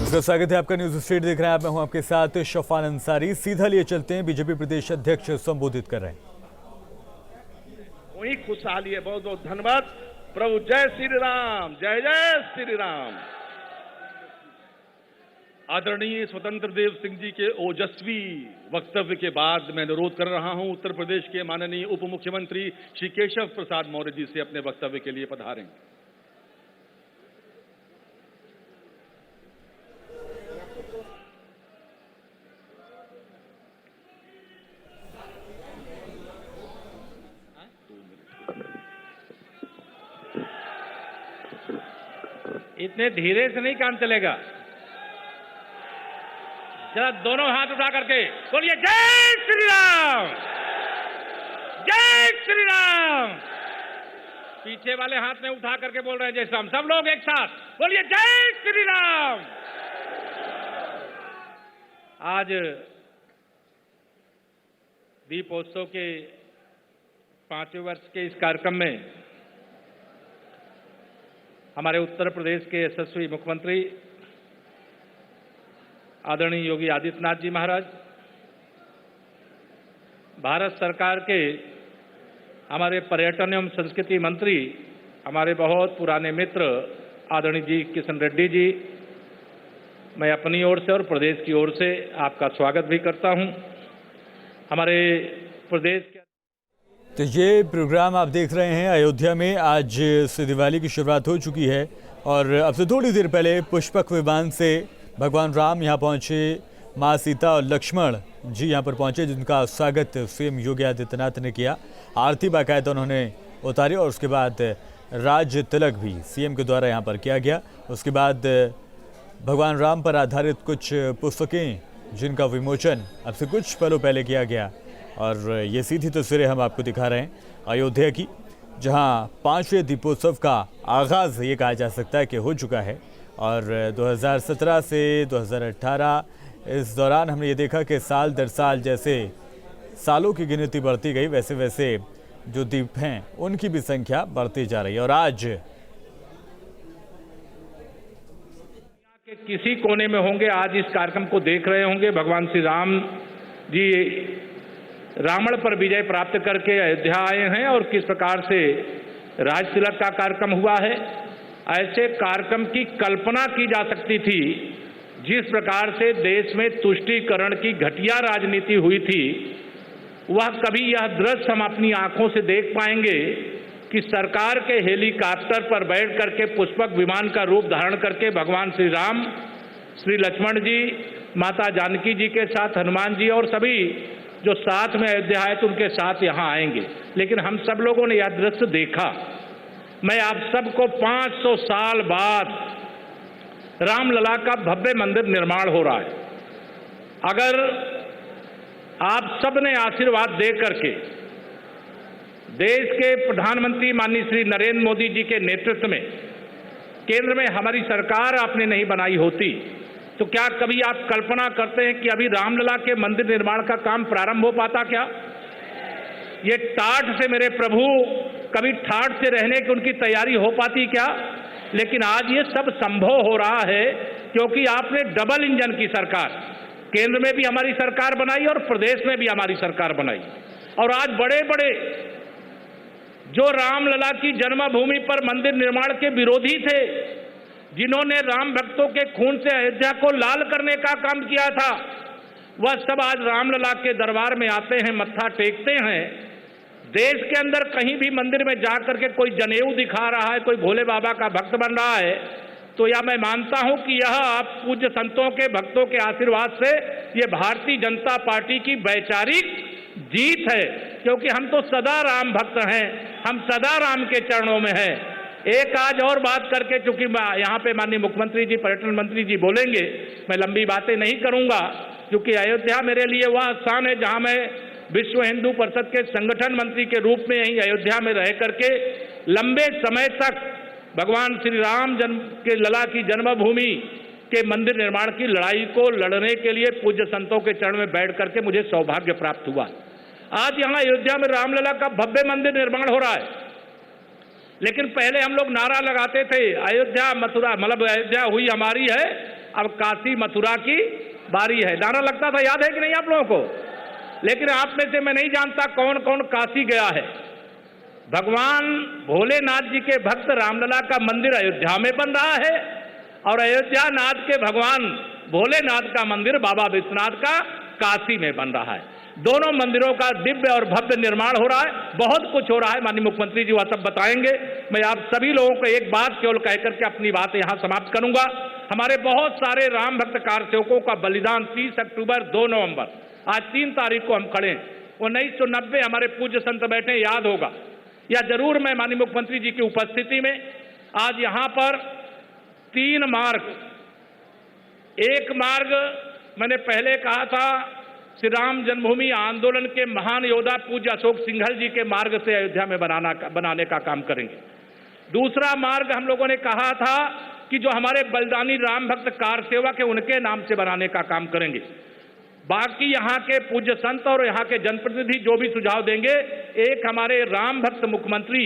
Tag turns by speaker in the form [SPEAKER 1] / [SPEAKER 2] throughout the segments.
[SPEAKER 1] नमस्कार, स्वागत है आपका न्यूज स्ट्रीट देख रहे हैं आप। मैं हूं आपके साथ शफान अंसारी। सीधा लिए चलते हैं, बीजेपी प्रदेश अध्यक्ष संबोधित कर रहे हैं।
[SPEAKER 2] वही खुशहाली है। बहुत बहुत धन्यवाद प्रभु। जय श्री राम, जय जय श्री राम। आदरणीय स्वतंत्र देव सिंह जी के ओजस्वी वक्तव्य के बाद मैं अनुरोध कर रहा हूं उत्तर प्रदेश के माननीय उप मुख्यमंत्री श्री केशव प्रसाद मौर्य जी से अपने वक्तव्य के लिए पधारें।
[SPEAKER 3] इतने धीरे से नहीं काम चलेगा। जरा दोनों हाथ उठा करके बोलिए जय श्री राम, जय श्री राम। पीछे वाले हाथ में उठा करके बोल रहे हैं जय श्री राम। सब लोग एक साथ बोलिए जय श्री राम। आज दीपोत्सव के 5वें वर्ष के इस कार्यक्रम में हमारे उत्तर प्रदेश के यशस्वी मुख्यमंत्री आदरणीय योगी आदित्यनाथ जी महाराज, भारत सरकार के हमारे पर्यटन एवं संस्कृति मंत्री, हमारे बहुत पुराने मित्र आदरणीय जी किशन रेड्डी जी, मैं अपनी ओर से और प्रदेश की ओर से आपका स्वागत भी करता हूं। हमारे प्रदेश के
[SPEAKER 1] तो ये प्रोग्राम आप देख रहे हैं अयोध्या में। आज से दिवाली की शुरुआत हो चुकी है और अब से थोड़ी देर पहले पुष्पक विमान से भगवान राम यहाँ पहुँचे, माँ सीता और लक्ष्मण जी यहाँ पर पहुँचे, जिनका स्वागत सीएम योगी आदित्यनाथ ने किया। आरती बाकायदा उन्होंने उतारी और उसके बाद राज तिलक भी सीएम के द्वारा यहाँ पर किया गया। उसके बाद भगवान राम पर आधारित कुछ पुस्तकें जिनका विमोचन अब से कुछ पलों पहले किया गया। और ये सीधी तस्वीरें हम आपको दिखा रहे हैं अयोध्या की, जहां 5वें दीपोत्सव का आगाज़ ये कहा जा सकता है कि हो चुका है। और 2017 से 2018 इस दौरान हमने ये देखा कि साल दर साल जैसे सालों की गिनती बढ़ती गई, वैसे वैसे जो दीप हैं उनकी भी संख्या बढ़ती जा रही है। और आज
[SPEAKER 3] के किसी कोने में होंगे, आज इस कार्यक्रम को देख रहे होंगे। भगवान श्री राम जी रावण पर विजय प्राप्त करके अयोध्या आए हैं और किस प्रकार से राज तिलक का कार्यक्रम हुआ है। ऐसे कार्यक्रम की कल्पना की जा सकती थी। जिस प्रकार से देश में तुष्टीकरण की घटिया राजनीति हुई थी, वह कभी यह दृश्य हम अपनी आंखों से देख पाएंगे कि सरकार के हेलीकॉप्टर पर बैठ करके पुष्पक विमान का रूप धारण करके भगवान श्री राम, श्री लक्ष्मण जी, माता जानकी जी के साथ हनुमान जी और सभी जो साथ में अयोध्या आए तो उनके साथ यहाँ आएंगे। लेकिन हम सब लोगों ने यह दृश्य देखा। मैं आप सबको 500 साल बाद रामलला का भव्य मंदिर निर्माण हो रहा है। अगर आप सब ने आशीर्वाद दे करके देश के प्रधानमंत्री माननीय श्री नरेंद्र मोदी जी के नेतृत्व में केंद्र में हमारी सरकार आपने नहीं बनाई होती तो क्या कभी आप कल्पना करते हैं कि अभी रामलला के मंदिर निर्माण का काम प्रारंभ हो पाता? क्या ये टाट से मेरे प्रभु कभी ठाट से रहने की उनकी तैयारी हो पाती क्या? लेकिन आज ये सब संभव हो रहा है क्योंकि आपने डबल इंजन की सरकार, केंद्र में भी हमारी सरकार बनाई और प्रदेश में भी हमारी सरकार बनाई। और आज बड़े बड़े जो रामलला की जन्मभूमि पर मंदिर निर्माण के विरोधी थे, जिन्होंने राम भक्तों के खून से अयोध्या को लाल करने का काम किया था, वह सब आज रामलला के दरबार में आते हैं, मत्था टेकते हैं। देश के अंदर कहीं भी मंदिर में जाकर के कोई जनेऊ दिखा रहा है, कोई भोले बाबा का भक्त बन रहा है, तो यह मैं मानता हूं कि यह आप पूज्य संतों के भक्तों के आशीर्वाद से ये भारतीय जनता पार्टी की वैचारिक जीत है। क्योंकि हम तो सदा राम भक्त हैं, हम सदा राम के चरणों में हैं। एक आज और बात करके, चूंकि यहाँ पे माननीय मुख्यमंत्री जी, पर्यटन मंत्री जी बोलेंगे, मैं लंबी बातें नहीं करूंगा, क्योंकि अयोध्या मेरे लिए वह स्थान है जहां मैं विश्व हिंदू परिषद के संगठन मंत्री के रूप में यहीं अयोध्या में रह करके लंबे समय तक भगवान श्री राम जन्म के लला की जन्मभूमि के मंदिर निर्माण की लड़ाई को लड़ने के लिए पूज्य संतों के चरण में बैठ करके मुझे सौभाग्य प्राप्त हुआ। आज यहाँ अयोध्या में रामलला का भव्य मंदिर निर्माण हो रहा है। लेकिन पहले हम लोग नारा लगाते थे अयोध्या मथुरा, मतलब अयोध्या हुई हमारी है, अब काशी मथुरा की बारी है। नारा लगता था, याद है कि नहीं आप लोगों को? लेकिन आप में से मैं नहीं जानता कौन कौन काशी गया है। भगवान भोलेनाथ जी के भक्त रामलला का मंदिर अयोध्या में बन रहा है और अयोध्या नाथ के भगवान भोलेनाथ का मंदिर बाबा विश्वनाथ का काशी में बन रहा है। दोनों मंदिरों का दिव्य और भव्य निर्माण हो रहा है, बहुत कुछ हो रहा है। माननीय मुख्यमंत्री जी वह सब बताएंगे। मैं आप सभी लोगों को एक बात केवल कहकर के अपनी बात यहां समाप्त करूंगा। हमारे बहुत सारे राम भक्त कारसेवकों का बलिदान 30 अक्टूबर 2 नवंबर, आज 3 तारीख को हम खड़े हैं। 1990 हमारे पूज्य संत बैठे, याद होगा, या जरूर मैं माननीय मुख्यमंत्री जी की उपस्थिति में आज यहां पर 3 मार्ग, एक मार्ग मैंने पहले कहा था श्री राम जन्मभूमि आंदोलन के महान योद्धा पूज्य अशोक सिंघल जी के मार्ग से अयोध्या में बनाने का काम करेंगे। दूसरा मार्ग हम लोगों ने कहा था कि जो हमारे बलिदानी राम भक्त कार सेवक है उनके नाम से बनाने का काम करेंगे। बाकी यहाँ के पूज्य संत और यहाँ के जनप्रतिनिधि जो भी सुझाव देंगे, एक हमारे राम भक्त मुख्यमंत्री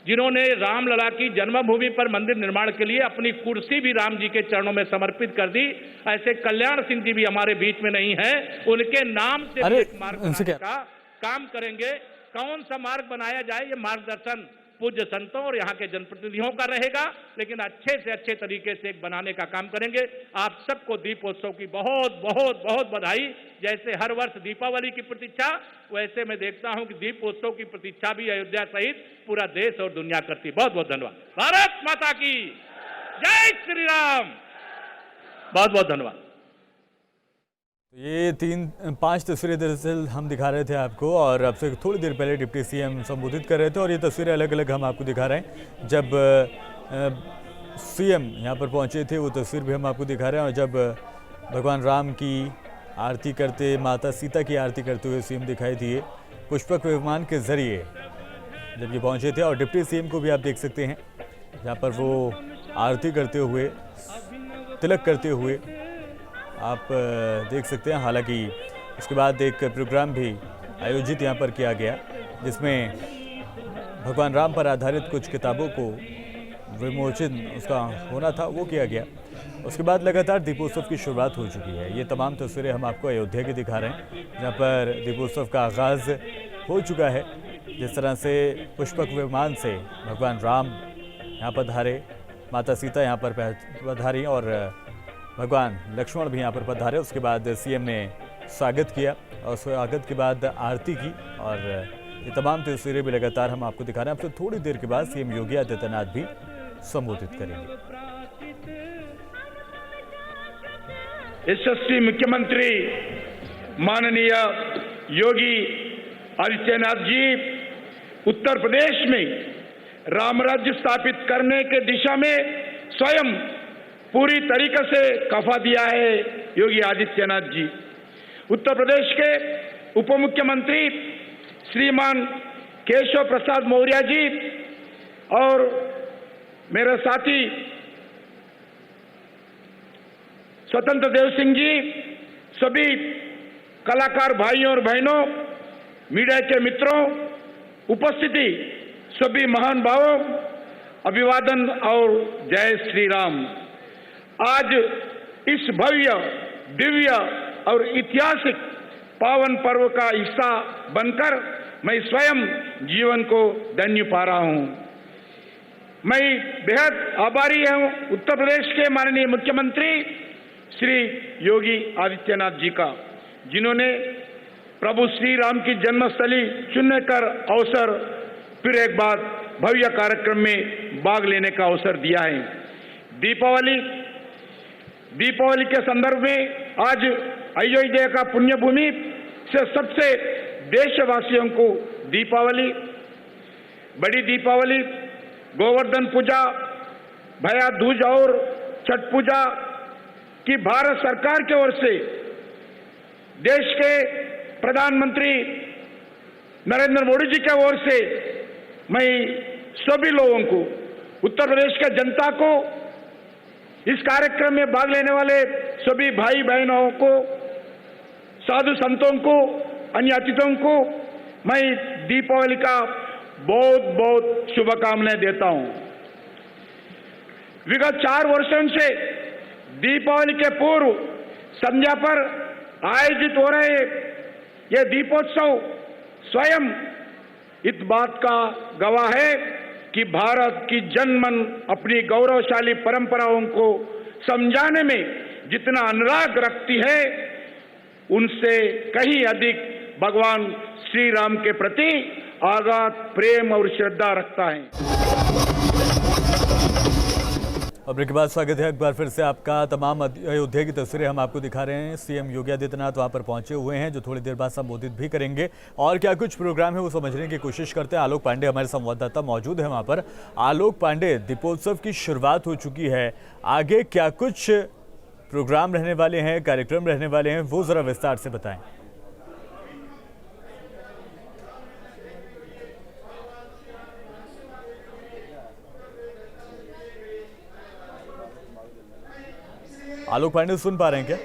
[SPEAKER 3] जिन्होंने रामलला की जन्मभूमि पर मंदिर निर्माण के लिए अपनी कुर्सी भी राम जी के चरणों में समर्पित कर दी, ऐसे कल्याण सिंह जी भी हमारे बीच में नहीं है, उनके नाम से भी एक मार्ग बनाने का काम करेंगे। कौन सा मार्ग बनाया जाए, ये मार्गदर्शन पूज्य संतों और यहाँ के जनप्रतिनिधियों का रहेगा, लेकिन अच्छे से अच्छे तरीके से एक बनाने का काम करेंगे। आप सबको दीपोत्सव की बहुत बहुत बहुत बधाई। जैसे हर वर्ष दीपावली की प्रतीक्षा, वैसे मैं देखता हूं कि दीपोत्सव की प्रतीक्षा भी अयोध्या सहित पूरा देश और दुनिया करती। बहुत बहुत धन्यवाद। भारत माता की जय श्री राम। बहुत बहुत धन्यवाद।
[SPEAKER 1] ये 3-5 तस्वीरें दरअसल हम दिखा रहे थे आपको, और अब से थोड़ी देर पहले डिप्टी सीएम संबोधित कर रहे थे, और ये तस्वीरें अलग अलग हम आपको दिखा रहे हैं। जब सीएम यहाँ पर पहुँचे थे वो तस्वीर भी हम आपको दिखा रहे हैं, और जब भगवान राम की आरती करते, माता सीता की आरती करते हुए सीएम दिखाई दिए पुष्पक विमान के जरिए जब ये पहुँचे थे। और डिप्टी सीएम को भी आप देख सकते हैं जहाँ पर वो आरती करते हुए, तिलक करते हुए आप देख सकते हैं। हालांकि इसके बाद एक प्रोग्राम भी आयोजित यहाँ पर किया गया जिसमें भगवान राम पर आधारित कुछ किताबों को विमोचन उसका होना था, वो किया गया। उसके बाद लगातार दीपोत्सव की शुरुआत हो चुकी है। ये तमाम तस्वीरें हम आपको अयोध्या की दिखा रहे हैं जहाँ पर दीपोत्सव का आगाज़ हो चुका है। जिस तरह से पुष्पक विमान से भगवान राम यहाँ पर पधारे, माता सीता यहाँ पर पधारी और भगवान लक्ष्मण भी यहाँ पर पधारे। उसके बाद सीएम ने स्वागत किया और स्वागत के बाद आरती की, और ये तमाम तस्वीरें भी लगातार हम आपको दिखा रहे हैं। अब से थोड़ी देर के बाद सीएम योगी आदित्यनाथ भी संबोधित करेंगे।
[SPEAKER 4] यशस्वी मुख्यमंत्री माननीय योगी आदित्यनाथ जी उत्तर प्रदेश में राम राज्य स्थापित करने के दिशा में स्वयं पूरी तरीके से कफा दिया है। योगी आदित्यनाथ जी उत्तर प्रदेश के उप मुख्यमंत्री श्रीमान केशव प्रसाद मौर्य जी और मेरे साथी स्वतंत्र देव सिंह जी, सभी कलाकार भाइयों और बहनों, मीडिया के मित्रों, उपस्थिति सभी महान भावों, अभिवादन और जय श्री राम। आज इस भव्य, दिव्य और ऐतिहासिक पावन पर्व का हिस्सा बनकर मैं स्वयं जीवन को धन्य पा रहा हूं। मैं बेहद आभारी हूं उत्तर प्रदेश के माननीय मुख्यमंत्री श्री योगी आदित्यनाथ जी का, जिन्होंने प्रभु श्री राम की जन्मस्थली चुनने कर अवसर फिर एक बार भव्य कार्यक्रम में भाग लेने का अवसर दिया है। दीपावली के संदर्भ में आज अयोध्या का पुण्य भूमि से सबसे देशवासियों को दीपावली, बड़ी दीपावली, गोवर्धन पूजा, भैया दूज और छठ पूजा की भारत सरकार की ओर से देश के प्रधानमंत्री नरेंद्र मोदी जी की ओर से मैं सभी लोगों को, उत्तर प्रदेश के जनता को, इस कार्यक्रम में भाग लेने वाले सभी भाई बहनों को, साधु संतों को, अन्य अतिथियों को मैं दीपावली का बहुत बहुत शुभकामनाएं देता हूं। विगत 4 वर्षों से दीपावली के पूर्व संध्या पर आयोजित हो रहे ये दीपोत्सव स्वयं इस बात का गवाह है कि भारत की जनमन अपनी गौरवशाली परंपराओं को समझाने में जितना अनुराग रखती है, उनसे कहीं अधिक भगवान श्री राम के प्रति आगाध प्रेम और श्रद्धा रखता है।
[SPEAKER 1] और ब्रेक के बाद स्वागत है एक बार फिर से आपका। तमाम अयोध्या की तस्वीरें हम आपको दिखा रहे हैं। सीएम योगी आदित्यनाथ वहां पर पहुंचे हुए हैं, जो थोड़ी देर बाद संबोधित भी करेंगे। और क्या कुछ प्रोग्राम है वो समझने की कोशिश करते हैं। आलोक पांडे हमारे संवाददाता मौजूद है वहां पर। आलोक पांडे, दीपोत्सव की शुरुआत हो चुकी है, आगे क्या कुछ प्रोग्राम रहने वाले हैं, कार्यक्रम रहने वाले हैं, वो जरा विस्तार से बताएं। आलोक पांडे सुन पा रहे हैं क्या?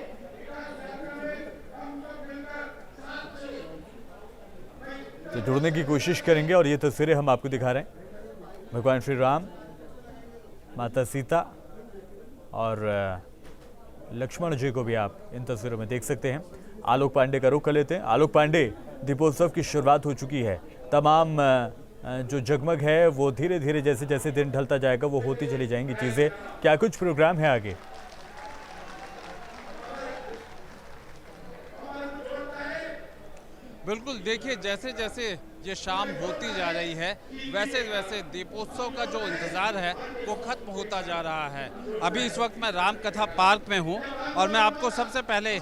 [SPEAKER 1] तो जुड़ने की कोशिश करेंगे। और ये तस्वीरें हम आपको दिखा रहे हैं। भगवान श्री राम, माता सीता और लक्ष्मण जी को भी आप इन तस्वीरों में देख सकते हैं। आलोक पांडे का रुख कर लेते हैं। आलोक पांडे, दीपोत्सव की शुरुआत हो चुकी है। तमाम जो जगमग है वो धीरे धीरे जैसे जैसे दिन ढलता जाएगा वो होती चली जाएंगी चीज़ें। क्या कुछ प्रोग्राम है आगे?
[SPEAKER 5] बिल्कुल, देखिए जैसे जैसे ये शाम होती जा रही है वैसे वैसे दीपोत्सव का जो इंतज़ार है वो ख़त्म होता जा रहा है। अभी इस वक्त मैं रामकथा पार्क में हूँ और मैं आपको सबसे पहले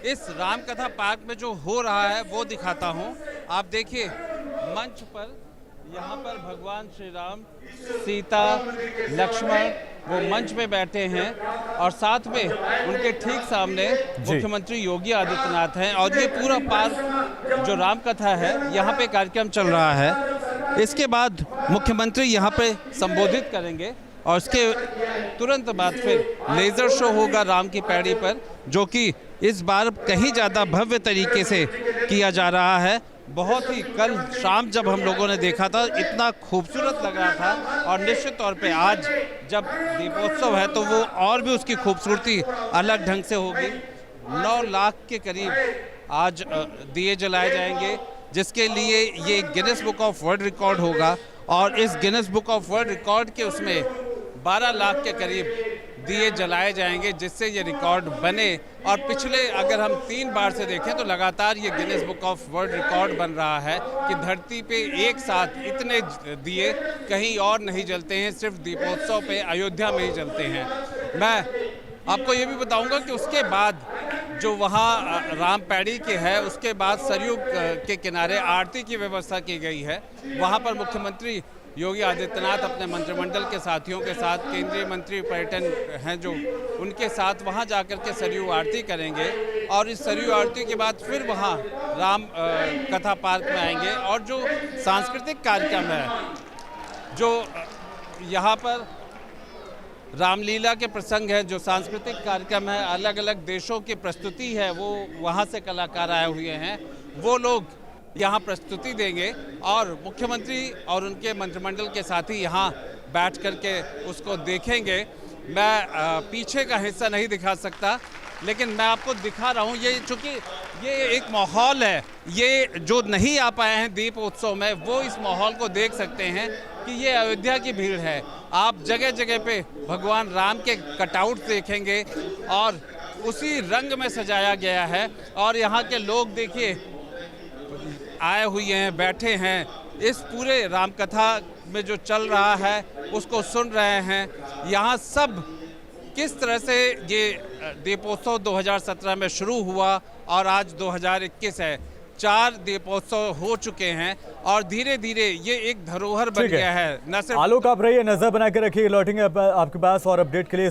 [SPEAKER 5] इस रामकथा पार्क में जो हो रहा है वो दिखाता हूँ। आप देखिए मंच पर यहाँ पर भगवान श्री राम, सीता, लक्ष्मण वो मंच पे बैठे हैं और साथ में उनके ठीक सामने मुख्यमंत्री योगी आदित्यनाथ हैं। और ये पूरा पार्क जो रामकथा है यहाँ पे कार्यक्रम चल रहा है। इसके बाद मुख्यमंत्री यहाँ पे संबोधित करेंगे और इसके तुरंत बाद फिर लेज़र शो होगा राम की पैड़ी पर, जो कि इस बार कहीं ज़्यादा भव्य तरीके से किया जा रहा है। बहुत ही कल शाम जब हम लोगों ने देखा था इतना खूबसूरत लग रहा था और निश्चित तौर पे आज जब दीपोत्सव है तो वो और भी उसकी खूबसूरती अलग ढंग से होगी। 9 लाख के करीब आज दिए जलाए जाएंगे, जिसके लिए ये Guinness book of world record होगा। और इस Guinness book of world record के उसमें 12 लाख के करीब दिए जलाए जाएंगे, जिससे ये रिकॉर्ड बने। और पिछले अगर हम 3 बार से देखें तो लगातार ये Guinness book of world record बन रहा है कि धरती पे एक साथ इतने दिए कहीं और नहीं जलते हैं, सिर्फ दीपोत्सव पे अयोध्या में ही जलते हैं। मैं आपको ये भी बताऊंगा कि उसके बाद जो वहाँ राम पैड़ी के है उसके बाद सरयू के किनारे आरती की व्यवस्था की गई है। वहाँ पर मुख्यमंत्री योगी आदित्यनाथ अपने मंत्रिमंडल के साथियों के साथ, केंद्रीय मंत्री पर्यटन हैं जो, उनके साथ वहां जाकर के सरयू आरती करेंगे। और इस सरयू आरती के बाद फिर वहां राम कथा पार्क में आएंगे। और जो सांस्कृतिक कार्यक्रम है, जो यहाँ पर रामलीला के प्रसंग है, जो सांस्कृतिक कार्यक्रम है, अलग अलग देशों की प्रस्तुति है, वो वहाँ से कलाकार आए हुए हैं, वो लोग यहाँ प्रस्तुति देंगे। और मुख्यमंत्री और उनके मंत्रिमंडल के साथी यहाँ बैठ करके उसको देखेंगे। मैं पीछे का हिस्सा नहीं दिखा सकता, लेकिन मैं आपको दिखा रहा हूँ। ये चूँकि ये एक माहौल है, ये जो नहीं आ पाए हैं दीप उत्सव में वो इस माहौल को देख सकते हैं कि ये अयोध्या की भीड़ है। आप जगह जगह पे भगवान राम के कटआउट देखेंगे और उसी रंग में सजाया गया है। और यहाँ के लोग देखिए आए हुए हैं, बैठे हैं, इस पूरे रामकथा में जो चल रहा है उसको सुन रहे हैं। यहाँ सब किस तरह से ये दीपोत्सव 2017 में शुरू हुआ और आज 2021 है, 4 दीपोत्सव हो चुके हैं और धीरे धीरे ये एक धरोहर बन गया है। न सिर्फ
[SPEAKER 1] आलोक, आप रहिए, नजर बना के रखिए, लौटेंगे आपके पास और अपडेट के लिए।